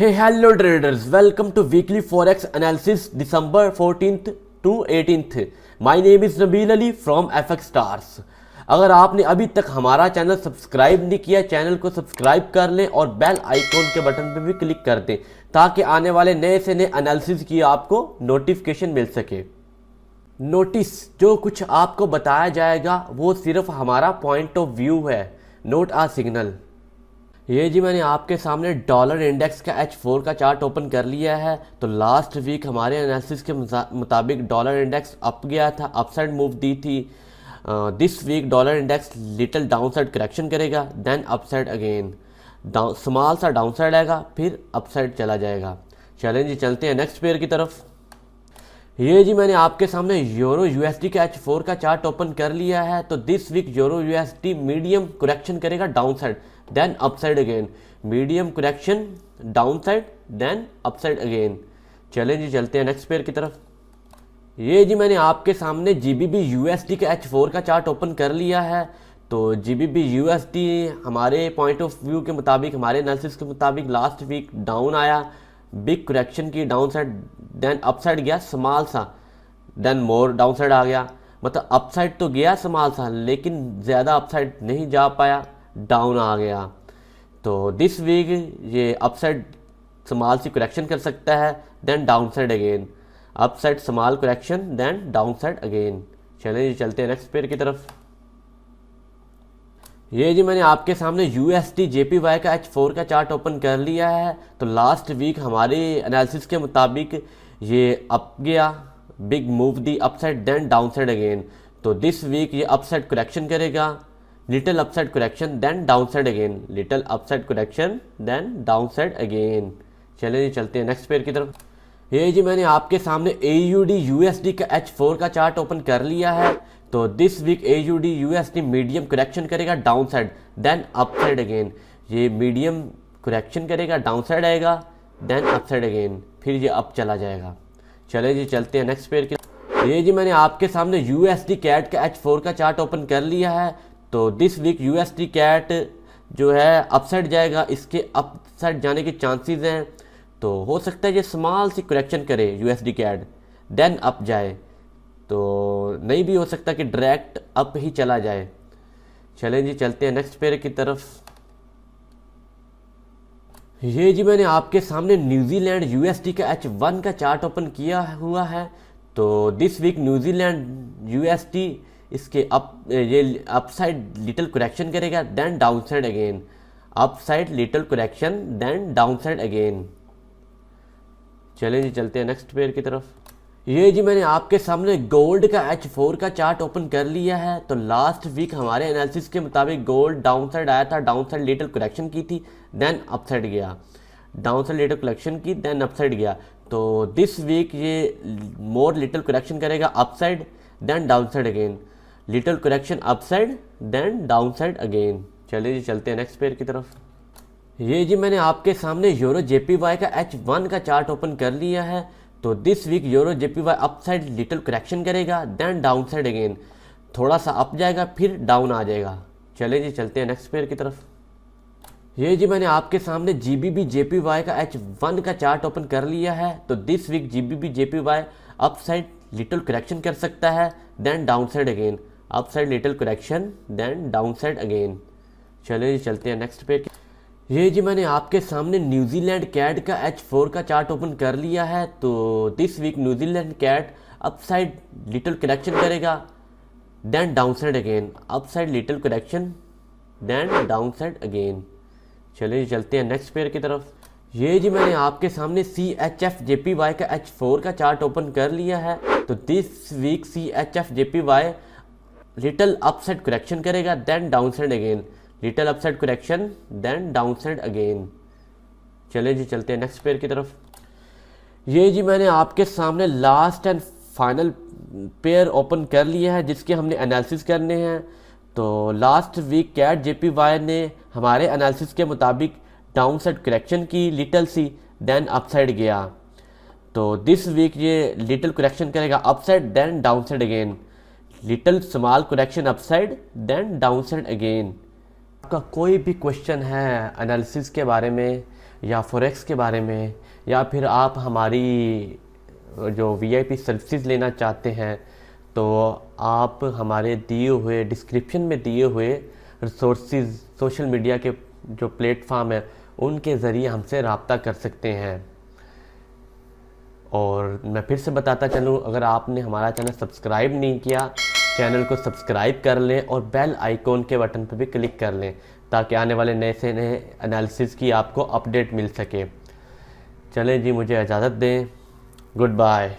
Hey, hello traders, welcome to weekly forex analysis December 14th to 18th. My name is Nabil Ali from FX Stars. अगर आपने अभी तक हमारा channel subscribe नहीं किया, channel को सब्सक्राइब कर लें और बेल आइकॉन के बटन पर भी क्लिक कर दें ताकि आने वाले नए से नए एनालिसिस की आपको नोटिफिकेशन मिल सके। नोटिस, जो कुछ आपको बताया जाएगा वो सिर्फ हमारा पॉइंट ऑफ व्यू है, नोट आ सिग्नल। ये जी मैंने आपके सामने डॉलर इंडेक्स का H4 का चार्ट ओपन कर लिया है। तो लास्ट वीक हमारे एनालिसिस के मुताबिक डॉलर इंडेक्स अप गया था, अपसाइड मूव दी थी। This week dollar index little downside correction करेगा, देन अपसाइड अगेन, स्मॉल सा डाउनसाइड आएगा, फिर अपसाइड चला जाएगा। चलें जी, चलते हैं नेक्स्ट पेयर की तरफ। ये जी मैंने आपके सामने यूरो यूएसडी का H4 का चार्ट ओपन कर लिया है। तो this week euro USD medium correction करेगा downside, then upside again, medium correction downside, then upside again. चलें जी, चलते हैं नेक्स्ट पेयर की तरफ। ये जी मैंने आपके सामने जीबीबी यूएसडी का H4 का चार्ट ओपन कर लिया है। तो जीबीबी यूएसडी हमारे पॉइंट ऑफ व्यू के मुताबिक, हमारे एनालिसिस के मुताबिक लास्ट वीक डाउन आया, बिग करेक्शन की डाउनसाइड, देन अपसाइड गया स्मॉल सा, देन मोर डाउनसाइड आ गया। मतलब अपसाइड तो गया स्मॉल सा, लेकिन ज़्यादा अपसाइड नहीं जा पाया, डाउन आ गया। तो दिस वीक ये अपसाइड स्मॉल सी करेक्शन कर सकता है, then downside again, upside small correction, then downside again. चलें जी, चलते हैं नेक्स्ट पेयर की तरफ। ये जी मैंने आपके सामने यूएसडी जेपीवाई का H4 का चार्ट ओपन कर लिया है। तो लास्ट वीक हमारे एनालिसिस के मुताबिक ये अप गया, बिग मूव दी अपसाइड, देन डाउनसाइड अगेन। तो दिस वीक ये अपसाइड करेक्शन करेगा, little upside correction, then downside again, little upside correction, then downside again. चलिए जी, चलते हैं नेक्स्ट पेयर की तरफ। ये जी मैंने आपके सामने AUD USD का H4 का चार्ट ओपन कर लिया है। तो this week AUD USD medium correction करेगा डाउनसाइड, देन अपसाइड अगेन। ये मीडियम करेक्शन करेगा, डाउनसाइड आएगा, देन अपसाइड अगेन, फिर ये अप चला जाएगा। चले जी, चलते हैं नेक्स्ट पेयर की। ये जी मैंने आपके सामने USD कैट का H4 का चार्ट ओपन कर लिया है। तो दिस वीक USD कैट जो है अपसाइड जाएगा, इसके अपसाइड जाने के चांसेस हैं। तो हो सकता है ये स्मॉल सी करेक्शन करे USD कैट, देन अप जाए। तो नहीं भी हो सकता कि डायरेक्ट अप ही चला जाए। चलें जी, चलते हैं नेक्स्ट पेयर की तरफ। ये जी मैंने आपके सामने न्यूजीलैंड USD का H1 का चार्ट ओपन किया हुआ है। तो दिस वीक न्यूजीलैंड USD इसके ये अपसाइड लिटिल करेक्शन करेगा, then downside again, upside little correction, then downside again. चलें जी, चलते हैं नेक्स्ट पेयर की तरफ। ये जी मैंने आपके सामने गोल्ड का H4 का चार्ट ओपन कर लिया है। तो लास्ट वीक हमारे एनालिसिस के मुताबिक गोल्ड डाउनसाइड आया था, डाउनसाइड लिटिल करेक्शन की थी, देन अपसाइड गया, डाउनसाइड लिटिल करेक्शन की, देन अपसाइड गया। तो दिस वीक ये मोर लिटिल करेक्शन करेगा upside, then downside again, little correction upside, then downside again. चलिए जी, चलते हैं नेक्स्ट पेयर की तरफ। ये जी मैंने आपके सामने यूरो JPY का H1 का चार्ट ओपन कर लिया है। तो this week euro JPY upside little correction करेगा, देन डाउनसाइड अगेन, थोड़ा सा अप जाएगा, फिर डाउन आ जाएगा। चले जी, चलते हैं नेक्स्ट पेयर की तरफ। ये जी मैंने आपके सामने GBP JPY का H1 का चार्ट ओपन कर लिया है। तो this week GBP JPY upside little correction कर सकता है, then downside again, upside little correction, then downside again. चले जी, चलते हैं नेक्स्ट पेयर की। ये जी मैंने आपके सामने न्यूजीलैंड कैट का H4 का चार्ट ओपन कर लिया है। तो this week New Zealand CAD upside little correction करेगा, then downside again, upside little correction, then downside again. चलिए चलते हैं नेक्स्ट पेयर की तरफ। ये जी मैंने आपके सामने CHF JPY का H4 का चार्ट ओपन कर लिया है। तो this week CHF JPY little upside correction करेगा, then downside again, little upside correction, then downside again. चले जी, चलते हैं नेक्स्ट पेयर की तरफ। ये जी मैंने आपके सामने last and final pair open कर लिया है जिसके हमने एनालिसिस करने हैं। तो लास्ट वीक कैट JPY ने हमारे एनालिसिस के मुताबिक डाउनसाइड करेक्शन की लिटिल सी, देन अपसाइड गया। तो दिस वीक ये लिटिल करेक्शन करेगा upside, then downside again, little small correction upside, then downside again. आपका कोई भी क्वेश्चन है एनालिसिस के बारे में या फॉरेक्स के बारे में, या फिर आप हमारी जो वीआईपी सर्विसेज लेना चाहते हैं, तो आप हमारे दिए हुए डिस्क्रिप्शन में दिए हुए रिसोर्सेज सोशल मीडिया के जो प्लेटफॉर्म है उनके ज़रिए हमसे रब्ता कर सकते हैं। और मैं फिर से बताता चलूँ, अगर आपने हमारा चैनल सब्सक्राइब नहीं किया, चैनल को सब्सक्राइब कर लें और बेल आइकॉन के बटन पर भी क्लिक कर लें, ताकि आने वाले नए से नए एनालिसिस की आपको अपडेट मिल सके। चलें जी, मुझे इजाज़त दें। Good bye.